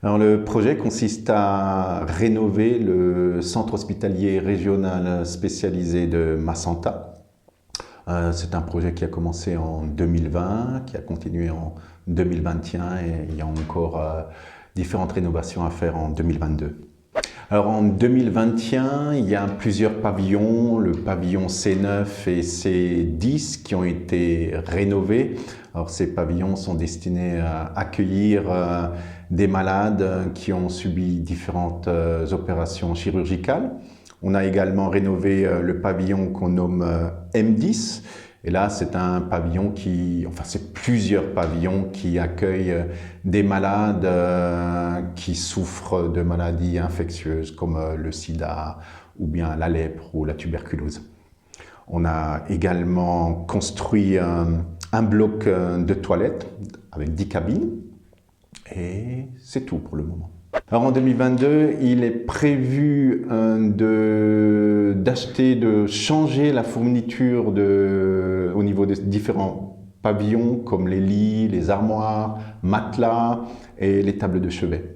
Alors, le projet consiste à rénover le centre hospitalier régional spécialisé de Massanta. C'est un projet qui a commencé en 2020, qui a continué en 2021 et il y a encore différentes rénovations à faire en 2022. Alors en 2021, il y a plusieurs pavillons, le pavillon C9 et C10 qui ont été rénovés. Alors ces pavillons sont destinés à accueillir des malades qui ont subi différentes opérations chirurgicales. On a également rénové le pavillon qu'on nomme M10. Et là, c'est un pavillon c'est plusieurs pavillons qui accueillent des malades qui souffrent de maladies infectieuses comme le sida ou bien la lèpre ou la tuberculose. On a également construit un bloc de toilettes avec 10 cabines et c'est tout pour le moment. Alors en 2022, il est prévu de changer la fourniture au niveau des différents pavillons comme les lits, les armoires, matelas et les tables de chevet.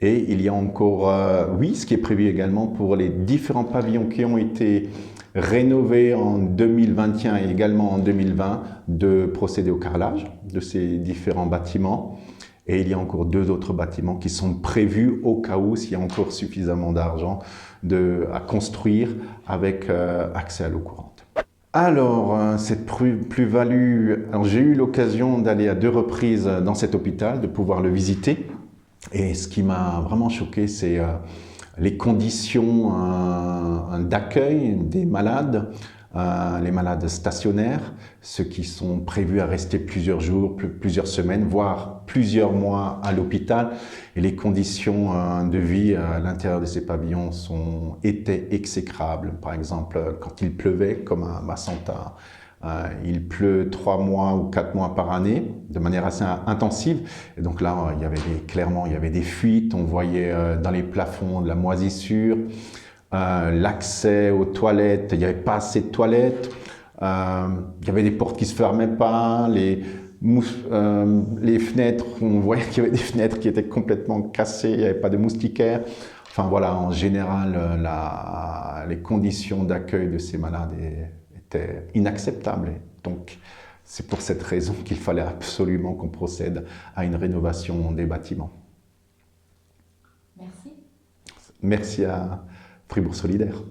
Et il y a encore, ce qui est prévu également pour les différents pavillons qui ont été rénovés en 2021 et également en 2020, de procéder au carrelage de ces différents bâtiments. Et il y a encore 2 autres bâtiments qui sont prévus au cas où s'il y a encore suffisamment d'argent à construire avec accès à l'eau courante. Alors, cette plus-value, j'ai eu l'occasion d'aller à 2 reprises dans cet hôpital, de pouvoir le visiter. Et ce qui m'a vraiment choqué, c'est les conditions d'accueil des malades. Les malades stationnaires, ceux qui sont prévus à rester plusieurs jours, plusieurs semaines, voire plusieurs mois à l'hôpital. Et les conditions de vie à l'intérieur de ces pavillons étaient exécrables. Par exemple, quand il pleuvait, comme à Massanta, il pleut 3 mois ou 4 mois par année, de manière assez intensive. Et donc là, clairement, il y avait des fuites. On voyait dans les plafonds de la moisissure. L'accès aux toilettes, il n'y avait pas assez de toilettes, il y avait des portes qui ne se fermaient pas, les fenêtres, on voyait qu'il y avait des fenêtres qui étaient complètement cassées, il n'y avait pas de moustiquaires. Enfin voilà, en général, les conditions d'accueil de ces malades étaient inacceptables. Donc c'est pour cette raison qu'il fallait absolument qu'on procède à une rénovation des bâtiments. Merci. Merci à Fribourg Solidaire.